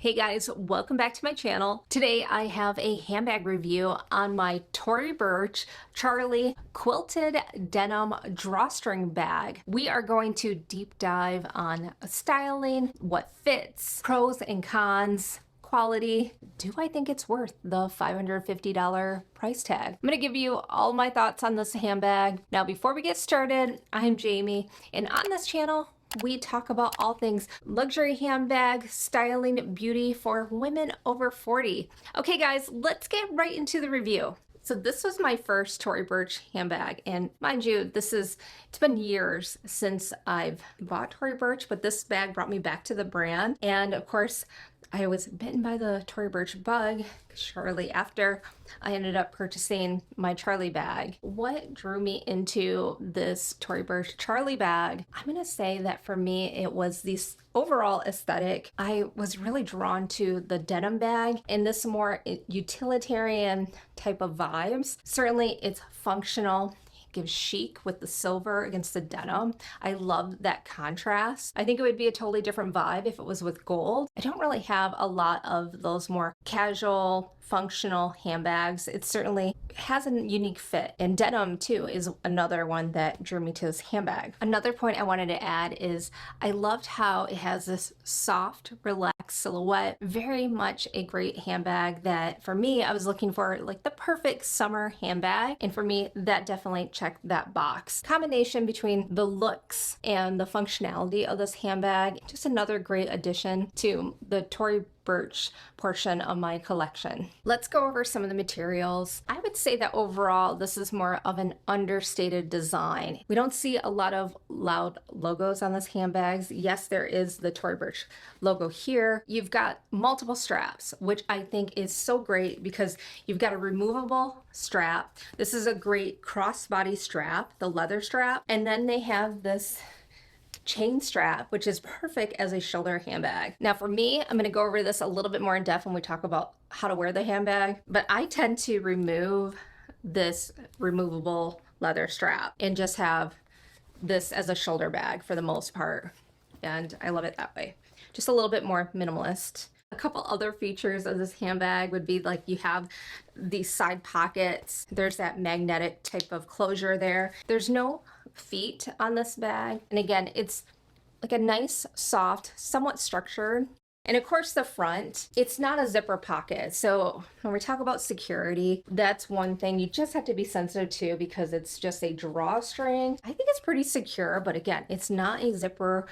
Hey guys, welcome back to my channel. Today I have a handbag review on my Tory Burch Charlie Quilted Denim Drawstring bag. We are going to deep dive on styling, what fits, pros and cons, quality. Do I think it's worth the $550 price tag? I'm gonna give you all my thoughts on this handbag. Now before we get started, I'm Jamie, and on this channel we talk about all things luxury handbag, styling, beauty for women over 40. Okay guys, let's get right into the review. So this was my first Tory Burch handbag, and mind you, it's been years since I've bought Tory Burch, but this bag brought me back to the brand. And of course, I was bitten by the Tory Burch bug shortly after I ended up purchasing my Charlie bag. What drew me into this Tory Burch Charlie bag? I'm gonna say that for me, it was this overall aesthetic. I was really drawn to the denim bag and this more utilitarian type of vibes. Certainly it's functional. Gives chic with the silver against the denim. I love that contrast. I think it would be a totally different vibe if it was with gold. I don't really have a lot of those more casual, functional handbags. It certainly has a unique fit, and denim too is another one that drew me to this handbag. Another point I wanted to add is I loved how it has this soft, relaxed silhouette. Very much a great handbag that for me, I was looking for like the perfect summer handbag, and for me that definitely checked that box. Combination between the looks and the functionality of this handbag, just another great addition to the Tory Burch portion of my collection. Let's go over some of the materials. I would say that overall this is more of an understated design. We don't see a lot of loud logos on this handbags. Yes, there is the Tory Burch logo here. You've got multiple straps, which I think is so great because you've got a removable strap. This is a great crossbody strap, the leather strap, and then they have this chain strap, which is perfect as a shoulder handbag. Now for me, I'm going to go over this a little bit more in depth when we talk about how to wear the handbag, but I tend to remove this removable leather strap and just have this as a shoulder bag for the most part, and I love it that way. Just a little bit more minimalist. A couple other features of this handbag would be like you have these side pockets. There's that magnetic type of closure there. There's no feet on this bag. And again, it's like a nice, soft, somewhat structured. And of course the front, it's not a zipper pocket. So when we talk about security, that's one thing you just have to be sensitive to because it's just a drawstring. I think it's pretty secure, but again, it's not a zipper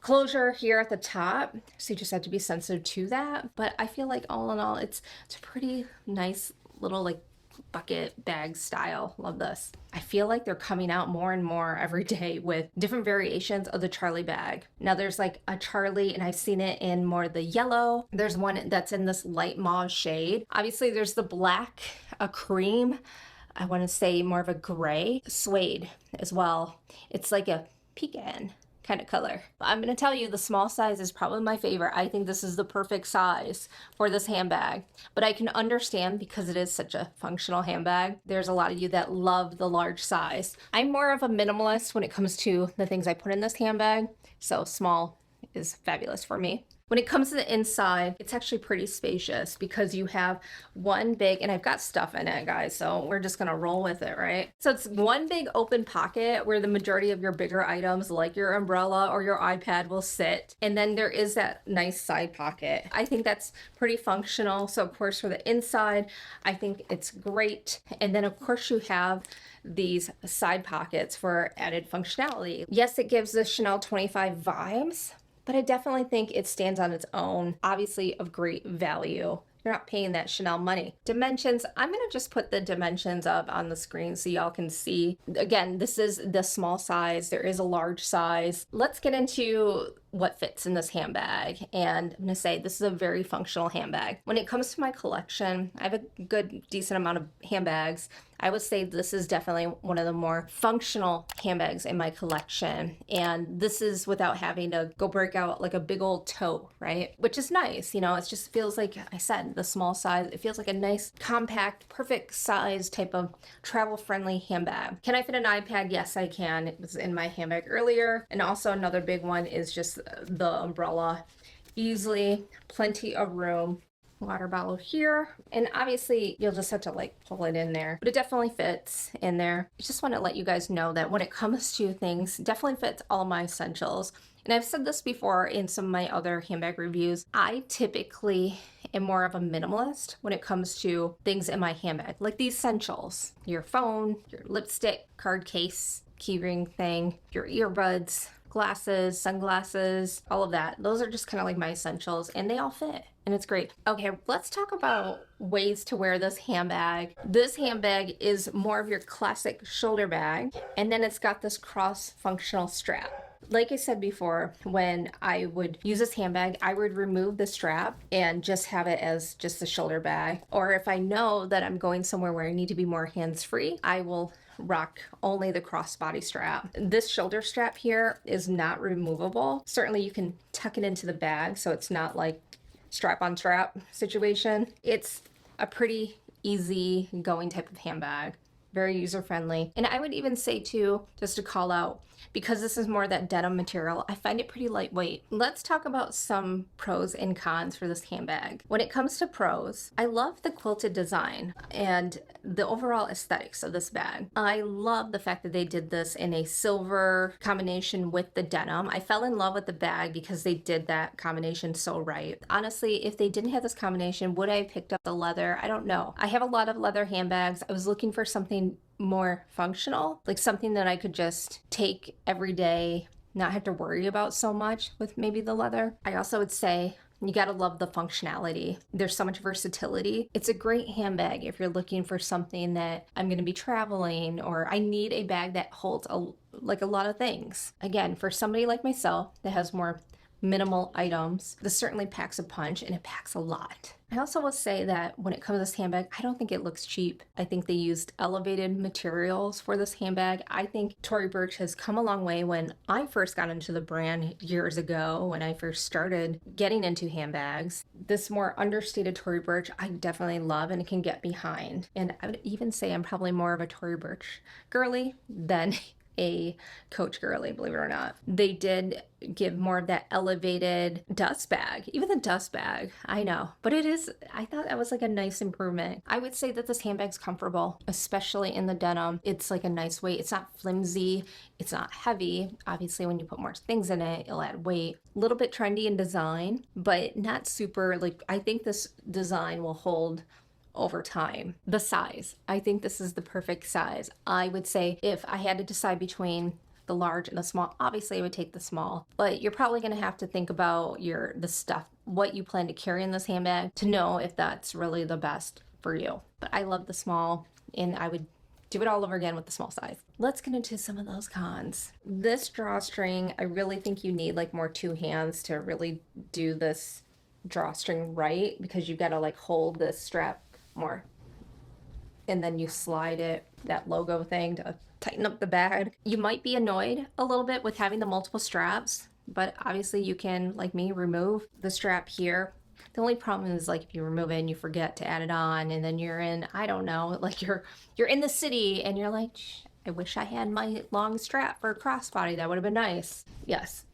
closure here at the top, so you just have to be sensitive to that. But I feel like all in all, it's a pretty nice little like bucket bag style. Love this. I feel like they're coming out more and more every day with different variations of the Charlie bag. Now there's like a Charlie, and I've seen it in more the yellow. There's one that's in this light mauve shade. Obviously there's the black, a cream, I want to say more of a gray, suede as well. It's like a pecan kind of color. I'm going to tell you the small size is probably my favorite. I think this is the perfect size for this handbag, but I can understand because it is such a functional handbag. There's a lot of you that love the large size. I'm more of a minimalist when it comes to the things I put in this handbag, so small is fabulous for me. When it comes to the inside, it's actually pretty spacious because you have one big, and I've got stuff in it, guys, so we're just gonna roll with it, right? So it's one big open pocket where the majority of your bigger items like your umbrella or your iPad will sit. And then there is that nice side pocket. I think that's pretty functional. So of course for the inside, I think it's great. And then of course you have these side pockets for added functionality. Yes, it gives the Chanel 25 vibes, but I definitely think it stands on its own, obviously of great value. You're not paying that Chanel money. Dimensions, I'm gonna just put the dimensions up on the screen so y'all can see. Again, this is the small size. There is a large size. Let's get into what fits in this handbag. And I'm gonna say this is a very functional handbag. When it comes to my collection, I have a good, decent amount of handbags. I would say this is definitely one of the more functional handbags in my collection. And this is without having to go break out like a big old tote, right? Which is nice, you know, it just feels like, I said, the small size, it feels like a nice, compact, perfect size type of travel-friendly handbag. Can I fit an iPad? Yes, I can. It was in my handbag earlier. And also another big one is just the umbrella. easily, plenty of room. Water bottle here, and obviously you'll just have to like pull it in there, but it definitely fits in there. I just want to let you guys know that when it comes to things, definitely fits all my essentials. And I've said this before in some of my other handbag reviews, I typically am more of a minimalist when it comes to things in my handbag, like the essentials: your phone, your lipstick, card case, keyring thing, your earbuds, glasses, sunglasses, all of that. Those are just kind of like my essentials, and they all fit, and it's great. Okay, let's talk about ways to wear this handbag. This handbag is more of your classic shoulder bag, and then it's got this cross-functional strap. Like I said before, when I would use this handbag, I would remove the strap and just have it as just a shoulder bag. Or if I know that I'm going somewhere where I need to be more hands-free, I will rock only the crossbody strap. This shoulder strap here is not removable. Certainly you can tuck it into the bag so it's not like strap on strap situation. It's a pretty easy going type of handbag. Very user-friendly. And I would even say too, just to call out, because this is more that denim material, I find it pretty lightweight. Let's talk about some pros and cons for this handbag. When it comes to pros, I love the quilted design and the overall aesthetics of this bag. I love the fact that they did this in a silver combination with the denim. I fell in love with the bag because they did that combination so right. Honestly, if they didn't have this combination, would I have picked up the leather? I don't know. I have a lot of leather handbags. I was looking for something more functional, like something that I could just take every day, not have to worry about so much with maybe the leather. I also would say you gotta love the functionality. There's so much versatility. It's a great handbag if you're looking for something that I'm gonna be traveling, or I need a bag that holds a lot of things. Again, for somebody like myself that has more minimal items, this certainly packs a punch, and it packs a lot. I also will say that when it comes to this handbag, I don't think it looks cheap. I think they used elevated materials for this handbag. I think Tory Burch has come a long way. When I first got into the brand years ago, when I first started getting into handbags, this more understated Tory Burch I definitely love and can get behind. And I would even say I'm probably more of a Tory Burch girly than a Coach girly, believe it or not. They did give more of that elevated dust bag. Even the dust bag, I know, but I thought that was like a nice improvement. I would say that this handbag's comfortable, especially in the denim. It's like a nice weight. It's not flimsy. It's not heavy. Obviously, when you put more things in it, it'll add weight. A little bit trendy in design, but not super, like, I think this design will hold over time. The size, I think this is the perfect size. I would say if I had to decide between the large and the small, obviously I would take the small, but you're probably going to have to think about the stuff, what you plan to carry in this handbag, to know if that's really the best for you. But I love the small, and I would do it all over again with the small size. Let's get into some of those cons. This drawstring, I really think you need like more two hands to really do this drawstring right, because you've got to like hold this strap more, and then you slide it, that logo thing, to tighten up the bag. You might be annoyed a little bit with having the multiple straps, but obviously you can, like me, remove the strap here. The only problem is like if you remove it and you forget to add it on, and then you're in, I don't know, like you're in the city and you're like, I wish I had my long strap for a crossbody. That would have been nice. Yes.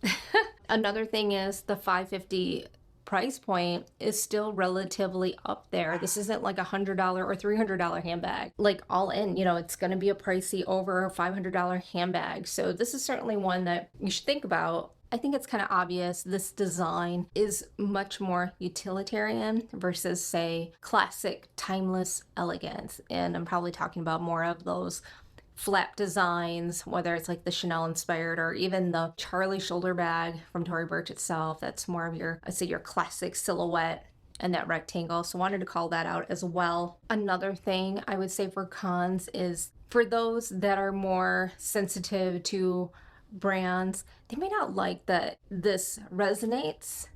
Another thing is the $550 price point is still relatively up there. This isn't like $100 or $300 handbag. Like all in, it's going to be a pricey over a $500 handbag. So this is certainly one that you should think about. I think it's kind of obvious this design is much more utilitarian versus, say, classic, timeless elegance. And I'm probably talking about more of those flap designs, whether it's like the Chanel inspired or even the Charlie shoulder bag from Tory Burch itself. That's more of your, I'd say, your classic silhouette and that rectangle. So wanted to call that out as well. Another thing I would say for cons is for those that are more sensitive to brands, they may not like that this resonates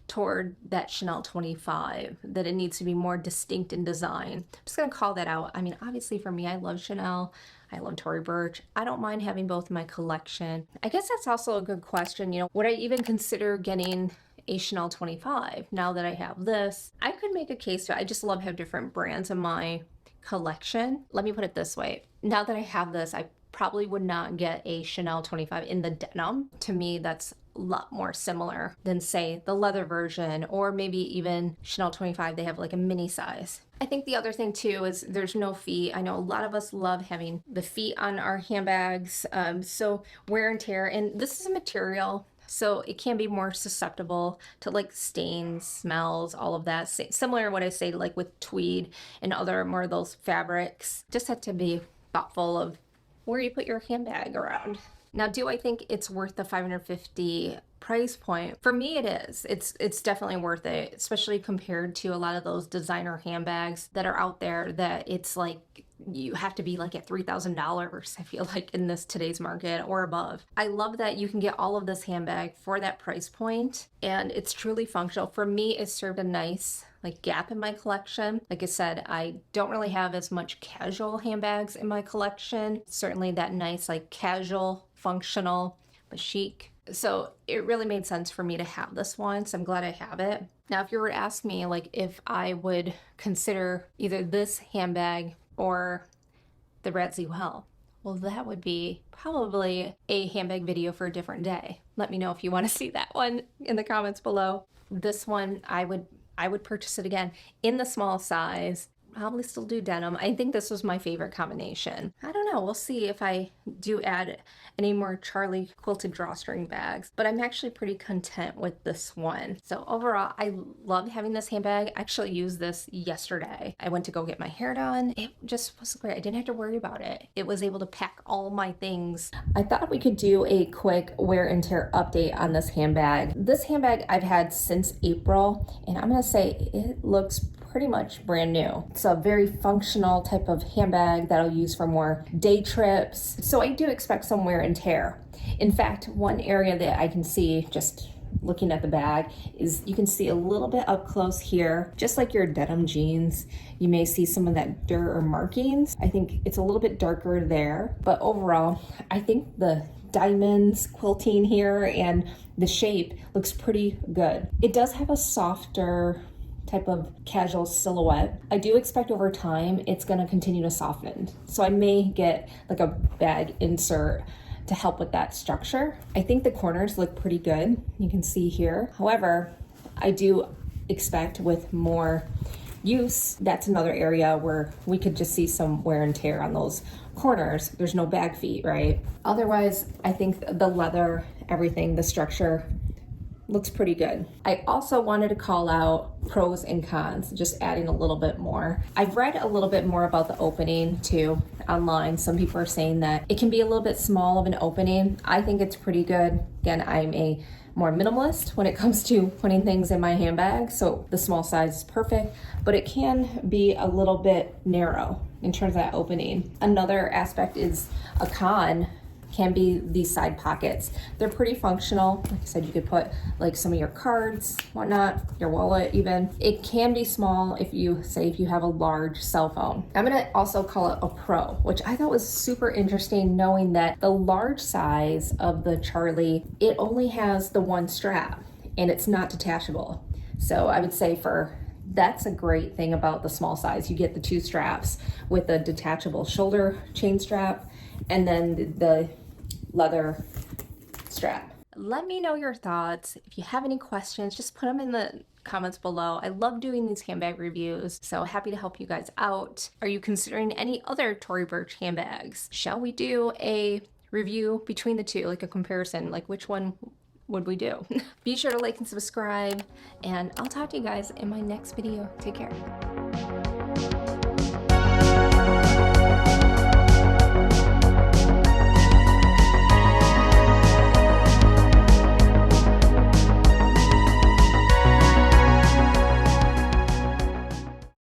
toward that Chanel 25, that it needs to be more distinct in design. I'm just gonna call that out. I mean, obviously for me, I love Chanel, I love Tory Burch. I don't mind having both in my collection. I guess that's also a good question. Would I even consider getting a Chanel 25 now that I have this? I could make a case to, I just love having different brands in my collection. Let me put it this way. Now that I have this, I probably would not get a Chanel 25 in the denim. To me, that's a lot more similar than, say, the leather version, or maybe even Chanel 25, they have like a mini size. I think the other thing too is there's no feet. I know a lot of us love having the feet on our handbags, so wear and tear, and this is a material, so it can be more susceptible to like stains, smells, all of that. Similar to what I say like with tweed and other more of those fabrics. Just have to be thoughtful of where you put your handbag around. Now, do I think it's worth the $550 price point? For me, it is. It's definitely worth it, especially compared to a lot of those designer handbags that are out there that it's like you have to be like at $3,000, I feel like, in this today's market or above. I love that you can get all of this handbag for that price point, and it's truly functional. For me, it served a nice like gap in my collection. Like I said, I don't really have as much casual handbags in my collection. Certainly that nice like casual, functional, but chic. So it really made sense for me to have this one, so I'm glad I have it. Now, if you were to ask me like if I would consider either this handbag or the Ratsy well, that would be probably a handbag video for a different day. Let me know if you want to see that one in the comments below. This one, I would purchase it again in the small size. Probably still do denim. I think this was my favorite combination. I don't know, we'll see if I do add any more Charlie quilted drawstring bags, but I'm actually pretty content with this one. So overall, I love having this handbag. I actually used this yesterday. I went to go get my hair done. It just was great. I didn't have to worry about it. It was able to pack all my things. I thought we could do a quick wear and tear update on this handbag. This handbag I've had since April, and I'm gonna say it looks pretty much brand new. It's a very functional type of handbag that I'll use for more day trips. So I do expect some wear and tear. In fact, one area that I can see just looking at the bag is you can see a little bit up close here, just like your denim jeans. You may see some of that dirt or markings. I think it's a little bit darker there, but overall, I think the diamonds quilting here and the shape looks pretty good. It does have a softer type of casual silhouette. I do expect over time it's going to continue to soften. So I may get like a bag insert to help with that structure. I think the corners look pretty good. You can see here. However, I do expect with more use, that's another area where we could just see some wear and tear on those corners. There's no bag feet, right? Otherwise, I think the leather, everything, the structure looks pretty good. I also wanted to call out pros and cons, just adding a little bit more. I've read a little bit more about the opening too online. Some people are saying that it can be a little bit small of an opening. I think it's pretty good. Again, I'm a more minimalist when it comes to putting things in my handbag, so the small size is perfect, but it can be a little bit narrow in terms of that opening. Another aspect is a con can be these side pockets. They're pretty functional. Like I said, you could put like some of your cards, whatnot, your wallet even. It can be small if you have a large cell phone. I'm gonna also call it a pro, which I thought was super interesting, knowing that the large size of the Charlie, it only has the one strap and it's not detachable. So I would say that's a great thing about the small size. You get the two straps with a detachable shoulder chain strap and then the leather strap. Let me know your thoughts. If you have any questions, just put them in the comments below. I love doing these handbag reviews, so happy to help you guys out. Are you considering any other Tory Burch handbags? Shall we do a review between the two, like a comparison, like which one would we do? Be sure to like and subscribe, and I'll talk to you guys in my next video. Take care.